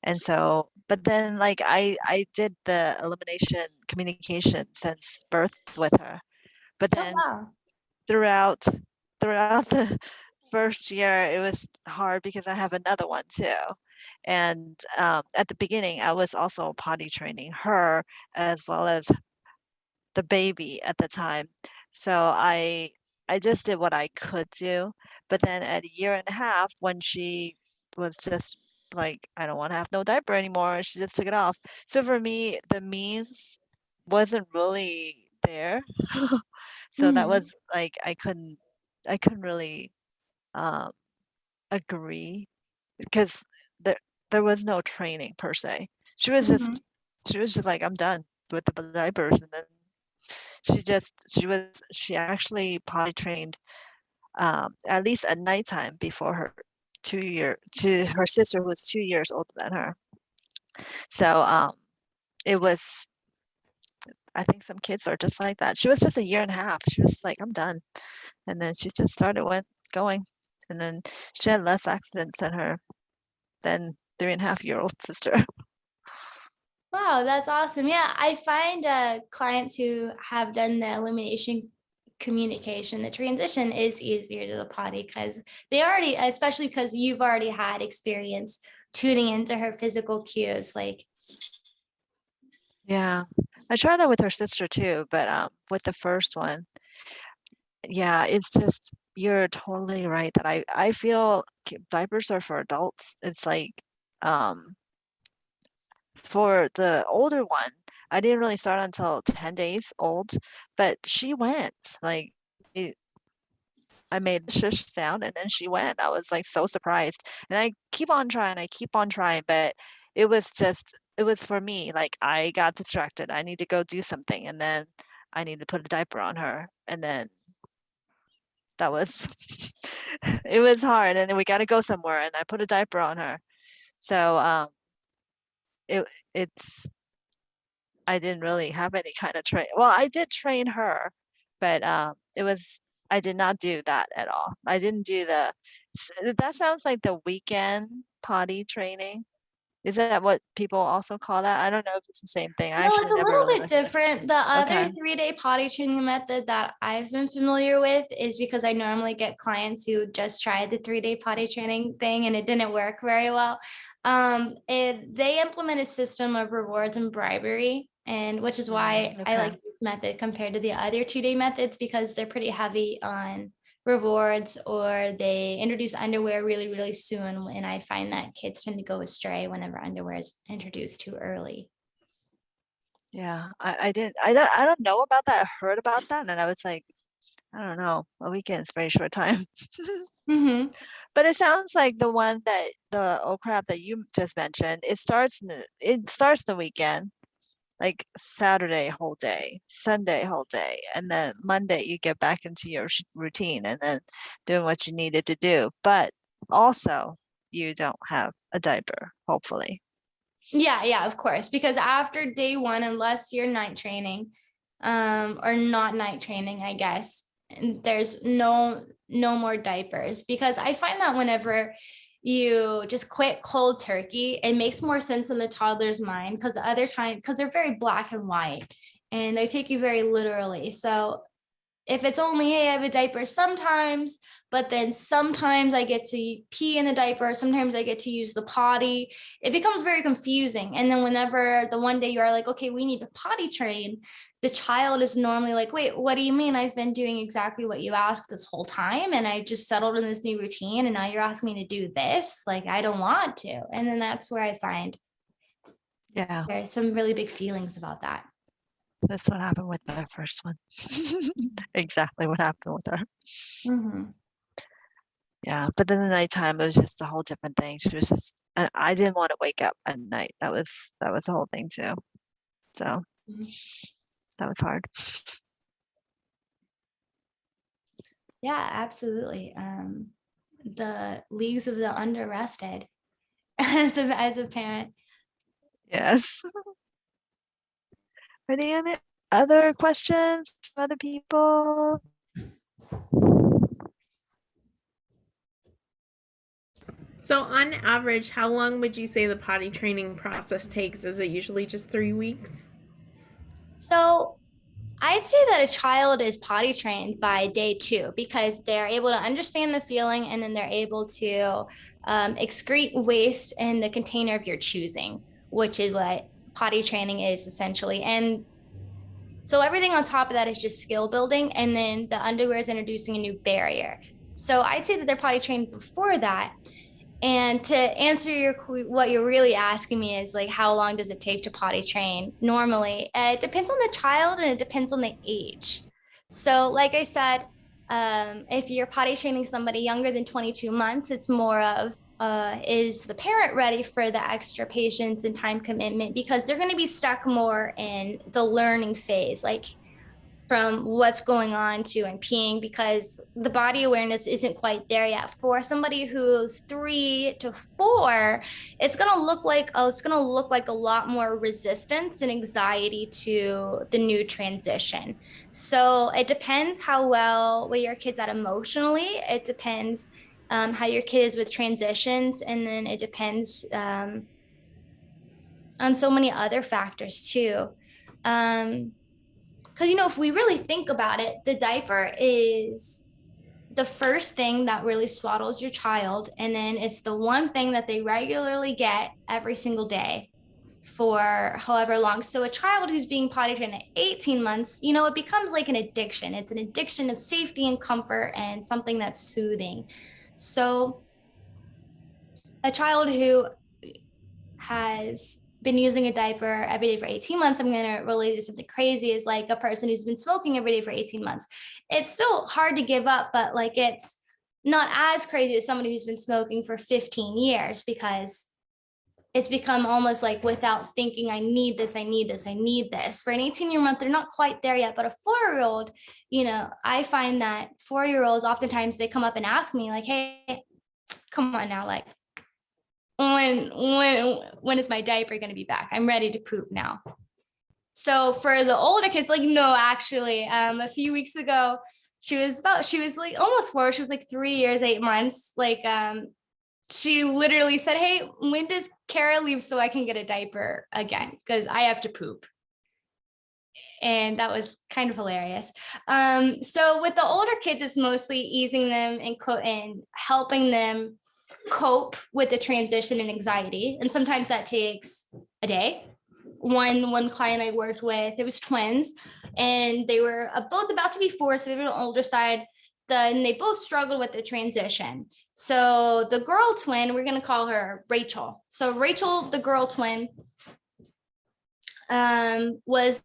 And so, but then like I did the elimination communication since birth with her. But Oh, then wow. throughout the first year, it was hard because I have another one too. And at the beginning, I was also potty training her as well as the baby at the time. So I just did what I could do. But then at a year and a half, when she was just like, I don't want to have no diaper anymore, she just took it off. So for me, the means wasn't really there. So that Mhm. was like I couldn't really um agree because there was no training per se. She was Mhm. just she was just like, I'm done with the diapers, and then she actually potty trained at least at nighttime before her 2 year to her sister who was 2 years older than her. So it was I think some kids are just like that. She was just a year and a half. She was like, I'm done. And then she just started went going. And then she had less accidents than 3.5-year-old sister. Wow, that's awesome. Yeah, I find clients who have done the elimination communication, the transition is easier to the potty because they already, especially because you've already had experience tuning into her physical cues. Like, Yeah. I tried that with her sister too, but with the first one, yeah, it's just you're totally right that I feel diapers are for adults. It's like um for the older one, I didn't really start until 10 days old, but she went like it, I made the shush sound and then she went. I was like so surprised. And I keep on trying, but it was for me. Like I got distracted. I need to go do something and then I need to put a diaper on her. And then that was it was hard. And then we got to go somewhere and I put a diaper on her. So it it's I didn't really have any kind of train. Well, I did train her, but it was I did not do that at all. I didn't do that sounds like the weekend potty training. Is that what people also call that? I don't know if it's the same thing. I No, actually it's a never little really bit looked at it. different. The other Okay. 3-day potty training method that I've been familiar with is because I normally get clients who just tried the 3-day potty training thing and it didn't work very well. They implement a system of rewards and bribery, and which is why I like this method compared to the other 2-day methods, because they're pretty heavy on rewards, or they introduce underwear really, really soon. And I find that kids tend to go astray whenever underwear is introduced too early. Yeah, I don't know about that. I heard about that, and I was like, I don't know. A weekend is a very short time. Mm-hmm. But it sounds like the one that the oh crap that you just mentioned, it starts the weekend, like Saturday whole day, Sunday whole day, and then Monday you get back into your routine and then doing what you needed to do. But also you don't have a diaper, hopefully. Yeah, of course. Because after day 1, unless you're night training, or not night training, I guess, and there's no more diapers. Because I find that whenever you just quit cold turkey, it makes more sense in the toddler's mind, because the other time, because they're very black and white and they take you very literally. So if it's only, hey, I have a diaper sometimes, but then sometimes I get to pee in the diaper, sometimes I get to use the potty, it becomes very confusing. And then whenever the one day you are like, okay, we need to potty train, the child is normally like, wait, what do you mean? I've been doing exactly what you asked this whole time, and I just settled in this new routine, and now you're asking me to do this? Like, I don't want to. And then that's where I find there's some really big feelings about that. That's what happened with my first one. Exactly what happened with her. Mm-hmm. Yeah, but then the nighttime, it was just a whole different thing. She was just, and I didn't want to wake up at night. That was the whole thing too. So that was hard. Yeah, absolutely. The leagues of the underrested as a parent. Yes. Are there any other questions from other people? So on average, how long would you say the potty training process takes? Is it usually just 3 weeks? So I'd say that a child is potty trained by day 2, because they're able to understand the feeling, and then they're able to excrete waste in the container of your choosing, which is what potty training is essentially. And so everything on top of that is just skill building. And then the underwear is introducing a new barrier. So I'd say that they're potty trained before that. And to answer what you're really asking me is like, how long does it take to potty train? Normally, it depends on the child and it depends on the age. So like I said, if you're potty training somebody younger than 22 months, it's more of, is the parent ready for the extra patience and time commitment? Because they're going to be stuck more in the learning phase, like from what's going on to and peeing, because the body awareness isn't quite there yet. For somebody who's 3 to 4, it's going to look like a lot more resistance and anxiety to the new transition. So it depends how well where your kid's at emotionally. It depends how your kid is with transitions, and then it depends on so many other factors too. Because, if we really think about it, the diaper is the first thing that really swaddles your child. And then it's the one thing that they regularly get every single day for however long. So a child who's being potty trained at 18 months, it becomes like an addiction. It's an addiction of safety and comfort and something that's soothing. So a child who has been using a diaper every day for 18 months, I'm going to relate it to something crazy, is like a person who's been smoking every day for 18 months. It's still hard to give up, but like it's not as crazy as somebody who's been smoking for 15 years, because it's become almost like without thinking, I need this. For an 18-year-old, they're not quite there yet, but a 4-year-old, I find that 4-year-olds, oftentimes they come up and ask me like, hey, come on now, like, when is my diaper going to be back? I'm ready to poop now. So for the older kids, like, no, actually, a few weeks ago, she was like almost 4. She was like 3 years, 8 months. Like, she literally said, hey, when does Cara leave so I can get a diaper again? Because I have to poop. And that was kind of hilarious. So with the older kids, it's mostly easing them and helping them cope with the transition and anxiety. And sometimes that takes a day. One client I worked with, it was twins, and they were both about to be 4, so they were on the older side. And they both struggled with the transition. So the girl twin, we're going to call her Rachel. So Rachel, the girl twin, was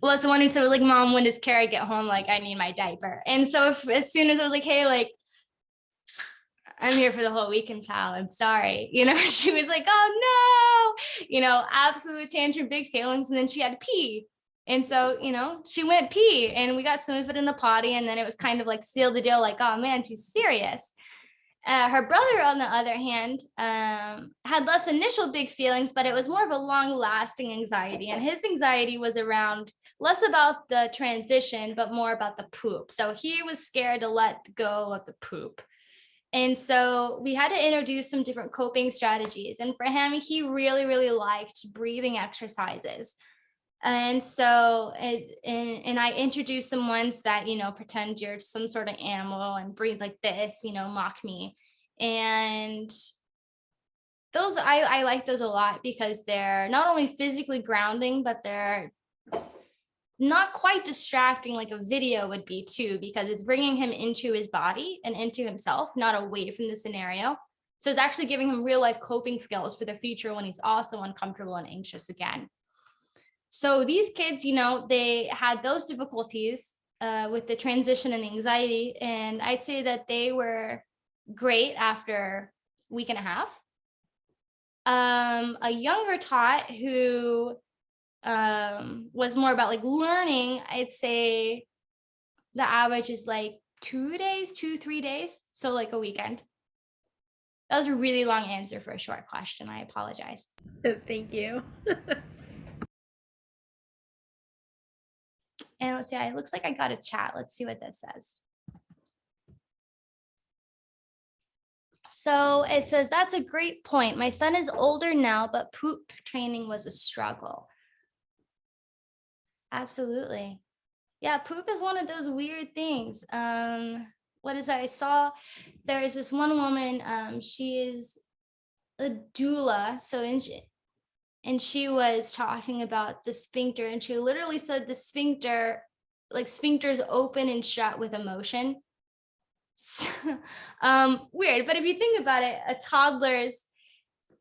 the one who said, like, Mom, when does Cara get home? Like, I need my diaper. And so as soon as I was like, hey, like, I'm here for the whole weekend, pal, I'm sorry. She was like, oh no, absolute tantrum, big feelings. And then she had to pee. And so, she went pee, and we got some of it in the potty. And then it was kind of like sealed the deal, like, oh man, she's serious. Her brother, on the other hand, had less initial big feelings, but it was more of a long-lasting anxiety. And his anxiety was around less about the transition, but more about the poop. So he was scared to let go of the poop. And so we had to introduce some different coping strategies. And for him, he really, really liked breathing exercises. And so, and I introduced some ones that, pretend you're some sort of animal and breathe like this, mock me. And those, I like those a lot because they're not only physically grounding, but they're not quite distracting like a video would be too, because it's bringing him into his body and into himself, not away from the scenario. So it's actually giving him real life coping skills for the future when he's also uncomfortable and anxious again. So these kids, they had those difficulties with the transition and the anxiety. And I'd say that they were great after a week and a half. A younger tot who was more about like learning, I'd say the average is like 3 days. So like a weekend. That was a really long answer for a short question. I apologize. Thank you. And let's see, it looks like I got a chat. Let's see what this says. So it says, that's a great point. My son is older now, but poop training was a struggle. Absolutely. Yeah, poop is one of those weird things. What is that? I saw there's this one woman, she is a doula. So and she was talking about the sphincter, and she literally said the sphincter, like sphincters open and shut with emotion. So, weird, but if you think about it, a toddler's,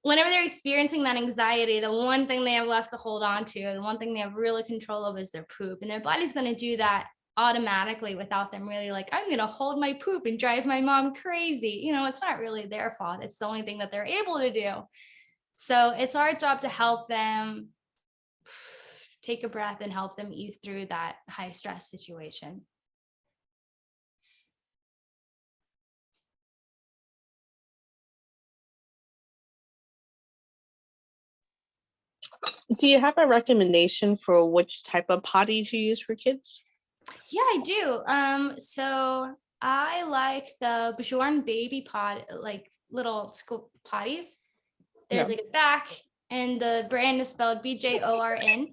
whenever they're experiencing that anxiety, the one thing they have left to hold on to, the one thing they have really control of is their poop, and their body's going to do that automatically without them really like, I'm going to hold my poop and drive my mom crazy. It's not really their fault. It's the only thing that they're able to do. So it's our job to help them take a breath and help them ease through that high stress situation. Do you have a recommendation for which type of potty to use for kids? Yeah, I do. So I like the Bjorn baby pod, like little school potties. There's like a back, and the brand is spelled BJORN,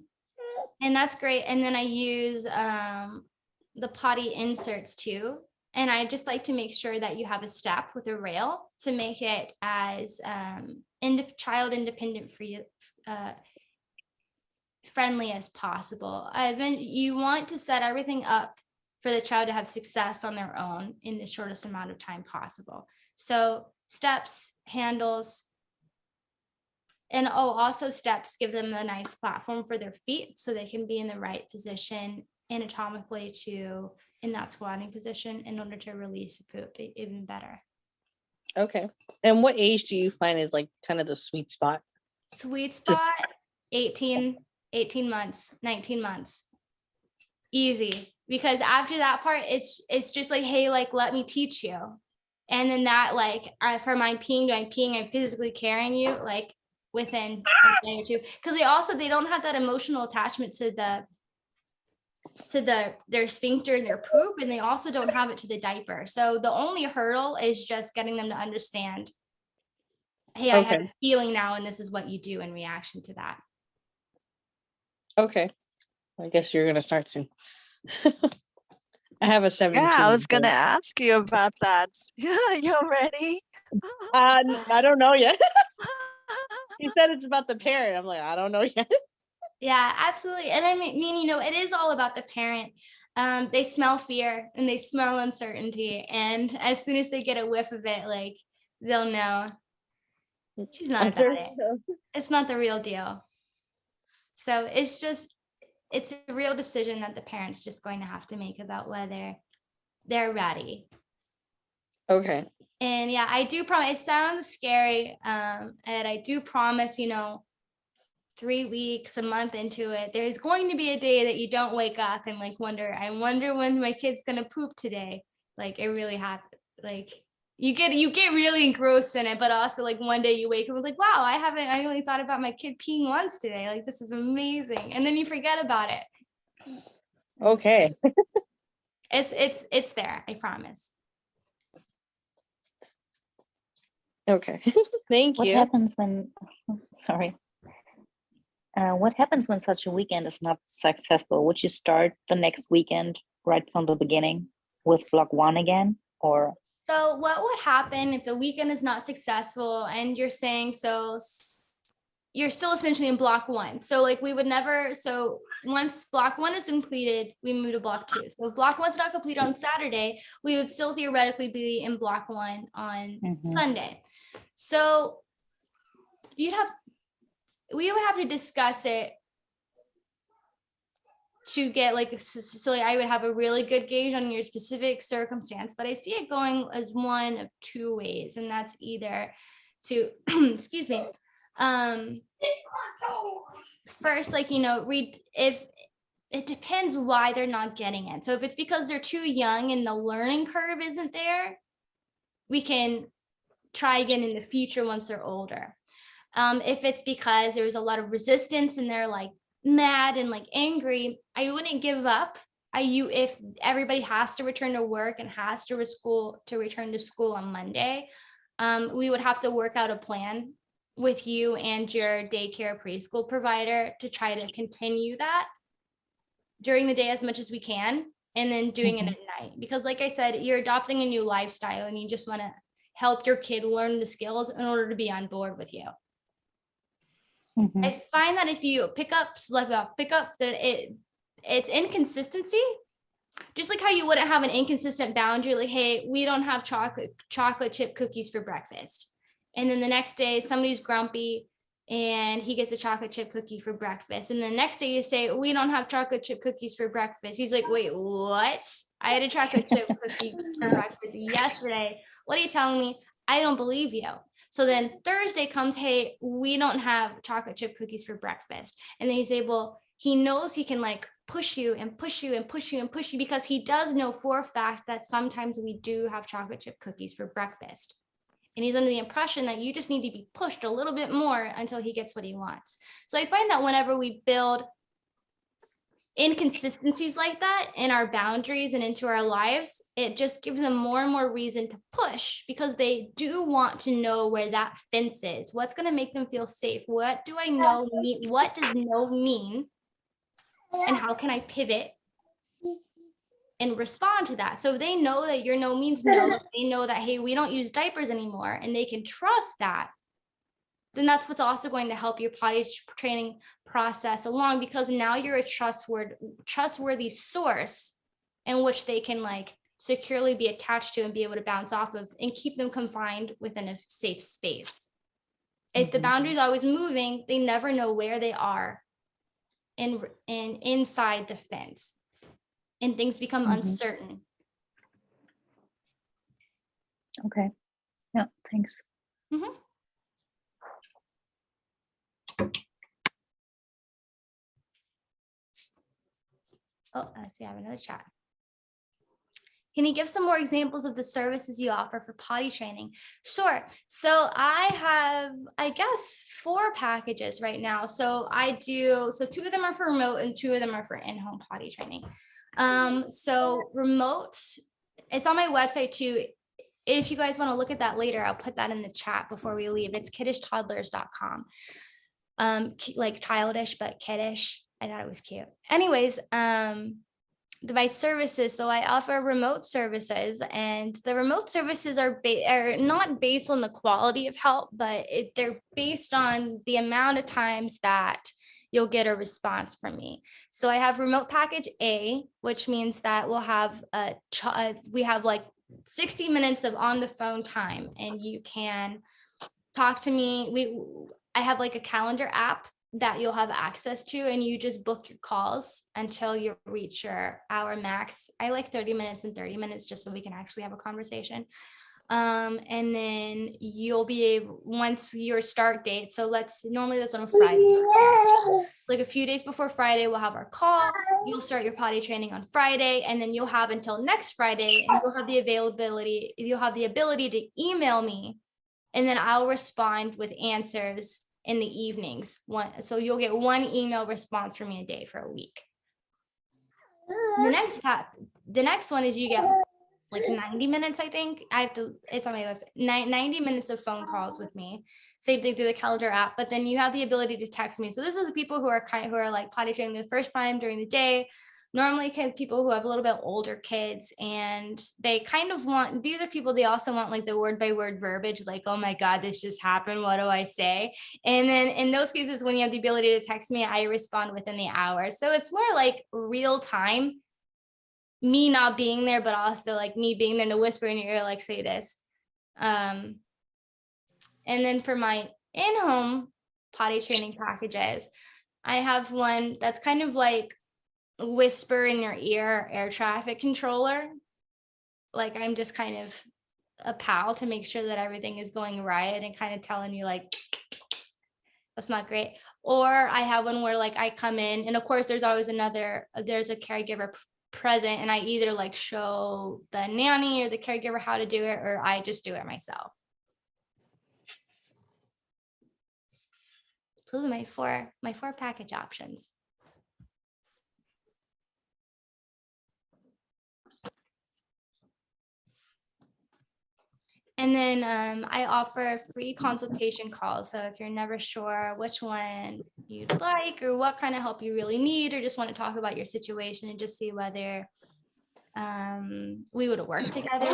and that's great. And then I use the potty inserts too. And I just like to make sure that you have a step with a rail to make it as child independent friendly as possible. You want to set everything up for the child to have success on their own in the shortest amount of time possible. So steps, handles, and also steps give them a nice platform for their feet so they can be in the right position anatomically in that squatting position in order to release the poop even better. Okay. And what age do you find is like kind of the sweet spot? Sweet spot, 18 months, 19 months. Easy. Because after that part, it's just like, hey, like, let me teach you. And then that, like, for my peeing, I'm physically carrying you, like, within a day or two. Because they don't have that emotional attachment to their sphincter and their poop, and they also don't have it to the diaper. So the only hurdle is just getting them to understand hey, I have Okay. a feeling now, and this is what you do in reaction to that. Okay. I guess you're gonna start soon. I have a 17. Yeah, I was so- gonna ask you about that. You ready? I don't know yet. He said it's about the parent. I'm like, I don't know yet. Yeah, absolutely. And I mean, it is all about the parent. They smell fear and they smell uncertainty. And as soon as they get a whiff of it, like, they'll know she's not I'm sure about it. It's not the real deal. So it's a real decision that the parent's just going to have to make about whether they're ready. Okay. And yeah, I do promise, it sounds scary. And I do promise, 3 weeks, a month into it, there's going to be a day that you don't wake up and like I wonder when my kid's gonna poop today. Like, it really happens. Like, you get really engrossed in it, but also like one day you wake up and like, wow, I only thought about my kid peeing once today. Like, this is amazing. And then you forget about it. Okay. It's there, I promise. Okay. Thank What you. happens when, sorry. What happens when such a weekend is not successful? Would you start the next weekend right from the beginning with block 1 again? Or So what would happen if the weekend is not successful and you're saying, so you're still essentially in block 1. So like so once block 1 is completed, we move to block 2. So if block 1's not completed on Saturday, we would still theoretically be in block 1 on Sunday. So we would have to discuss it to get like, so I would have a really good gauge on your specific circumstance, but I see it going as one of 2 ways. And that's either to, excuse me, first, like, read, if it depends why they're not getting it. So if it's because they're too young and the learning curve isn't there, we can try again in the future once they're older. If it's because there's a lot of resistance and they're like mad and like angry, I wouldn't give up. If everybody has to return to work and has to return to school on Monday, we would have to work out a plan with you and your daycare preschool provider to try to continue that during the day as much as we can, and then doing it at night. Because like I said, you're adopting a new lifestyle and you just want to help your kid learn the skills in order to be on board with you. I find that if you pick up that it's inconsistency, just like how you wouldn't have an inconsistent boundary, like, hey, we don't have chocolate chip cookies for breakfast. And then the next day somebody's grumpy and he gets a chocolate chip cookie for breakfast. And the next day you say, we don't have chocolate chip cookies for breakfast. He's like, wait, what? I had a chocolate chip cookie for breakfast yesterday. What are you telling me? I don't believe you. So then Thursday comes, hey, we don't have chocolate chip cookies for breakfast. And then he knows he can like push you and push you and push you and push you, because he does know for a fact that sometimes we do have chocolate chip cookies for breakfast. And he's under the impression that you just need to be pushed a little bit more until he gets what he wants. So I find that whenever we build inconsistencies like that in our boundaries and into our lives, it just gives them more and more reason to push, because they do want to know where that fence is. What's going to make them feel safe? What do I know mean? What does no mean? And how can I pivot and respond to that? So they know that your no means no. They know that, hey, we don't use diapers anymore, and they can trust that. Then that's what's also going to help your potty training process along, because now you're a trustworthy source in which they can like securely be attached to and be able to bounce off of and keep them confined within a safe space. If the boundary is always moving, they never know where they are in inside the fence, and things become uncertain. Okay. Yeah, thanks. Oh, I see, I have another chat. Can you give some more examples of the services you offer for potty training? Sure. So I have, I guess, 4 packages right now. So 2 of them are for remote and 2 of them are for in-home potty training. So remote, it's on my website too. if you guys want to look at that later, I'll put that in the chat before we leave. It's kiddishtoddlers.com. Like childish, but kiddish. I thought it was cute. Anyways, my services. So I offer remote services, and the remote services are not based on the quality of help, but they're based on the amount of times that you'll get a response from me. So I have remote package A, which means that we'll have we have like 60 minutes of on the phone time, and you can talk to me. I have like a calendar app that you'll have access to, and you just book your calls until you reach your hour max. I like 30 minutes and 30 minutes just so we can actually have a conversation. And then you'll be able, once your start date, so normally that's on a Friday. Like a few days before Friday, we'll have our call. You'll start your potty training on Friday, and then you'll have until next Friday, and you'll have the ability to email me, and then I'll respond with answers in the evenings. So you'll get one email response from me a day for a week. The next one is you get like 90 minutes, I think. It's on my website, 90 minutes of phone calls with me. Same thing through the calendar app, but then you have the ability to text me. So this is the people who are like potty training the first time during the day. Normally people who have a little bit older kids, and they kind of want, these are people, they also want like the word by word verbiage, like, oh my God, this just happened, what do I say? And then in those cases, when you have the ability to text me, I respond within the hour. So it's more like real time, me not being there, but also like me being there to whisper in your ear, like, say this. And then for my in-home potty training packages, I have one that's kind of like whisper in your ear air traffic controller. Like I'm just kind of a pal to make sure that everything is going right, and kind of telling you like, that's not great. Or I have one where like I come in, and of course there's always there's a caregiver present, and I either like show the nanny or the caregiver how to do it, or I just do it myself. Those are my four package options. And then I offer free consultation calls. So if you're never sure which one you'd like, or what kind of help you really need, or just want to talk about your situation and just see whether we would work together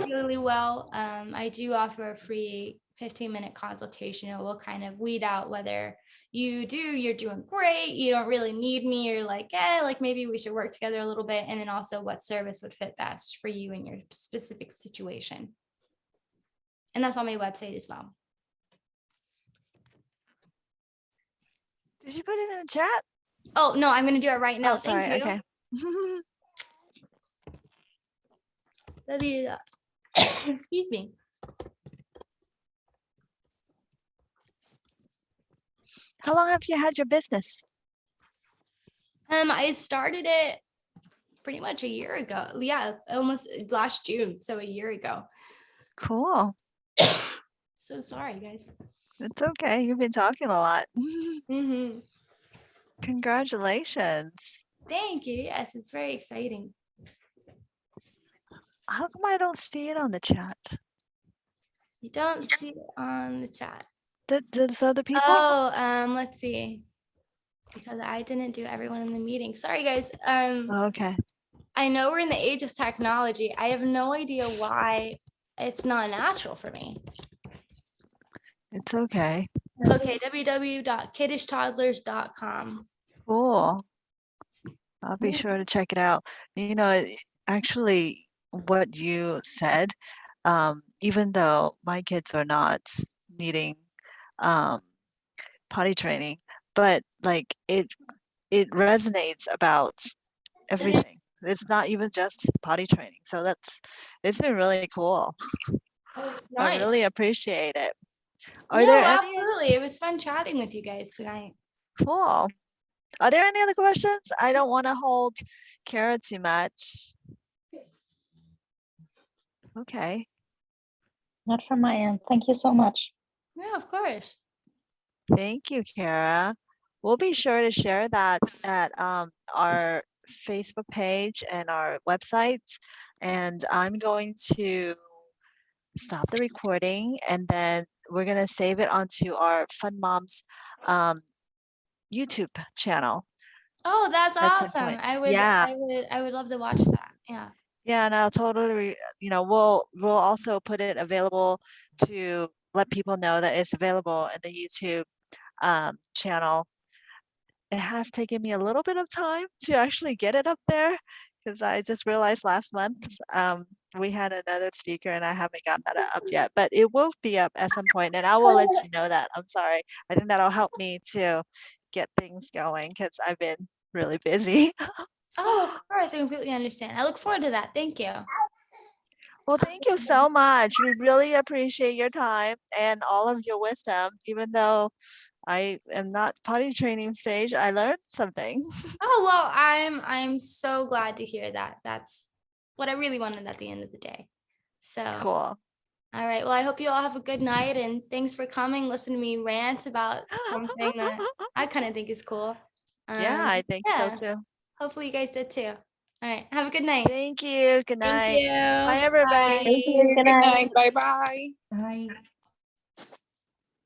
really well, I do offer a free 15-minute consultation. It will kind of weed out whether you're doing great, you don't really need me, you're like, like maybe we should work together a little bit, and then also what service would fit best for you in your specific situation. And that's on my website as well. Did you put it in the chat? Oh, no, I'm going to do it right now. Oh, sorry. Thank you. Okay. Excuse me. How long have you had your business? I started it pretty much a year ago. Yeah, almost last June. So a year ago. Cool. So sorry, guys. It's okay. You've been talking a lot. Mm-hmm. Congratulations. Thank you. Yes, it's very exciting. How come I don't see it on the chat? You don't see it on the chat. Does other people? Oh, let's see. Because I didn't do everyone in the meeting. Sorry, guys. Okay. I know we're in the age of technology. I have no idea why it's not natural for me. It's okay. Okay, www.kiddishtoddlers.com. Cool. I'll be sure to check it out. You know, actually, what you said, even though my kids are not needing potty training, but like it resonates about everything. It's not even just potty training. So it's been really cool. Nice. I really appreciate it. Are No, there any? absolutely. It was fun chatting with you guys tonight. Cool. Are there any other questions? I don't want to hold Cara too much. Okay. Not from my end. Thank you so much. Yeah, of course. Thank you, Cara. We'll be sure to share that at our Facebook page and our website. And I'm going to stop the recording, and then we're going to save it onto our Fun Moms YouTube channel Oh, that's at some awesome. point. Yeah. I would love to watch that. Yeah. Yeah, and I'll totally, we'll also put it available to let people know that it's available in the YouTube channel. It has taken me a little bit of time to actually get it up there because I just realized last month we had another speaker and I haven't gotten that up yet, but it will be up at some point and I will let you know that. I'm sorry. I think that'll help me to get things going because I've been really busy. Oh, of course. I completely understand. I look forward to that. Thank you. Well, thank you so much. We really appreciate your time and all of your wisdom. Even though I am not potty training stage, I learned something. Oh, well, I'm so glad to hear that. That's what I really wanted at the end of the day. So, Cool. all right. Well, I hope you all have a good night and thanks for coming. Listen to me rant about something that I kind of think is cool. Yeah, I think so too. Hopefully you guys did too. All right. Have a good night. Thank you. Good Thank night. you. Bye, everybody. Thank you. Good Good night. night. Bye bye. Bye.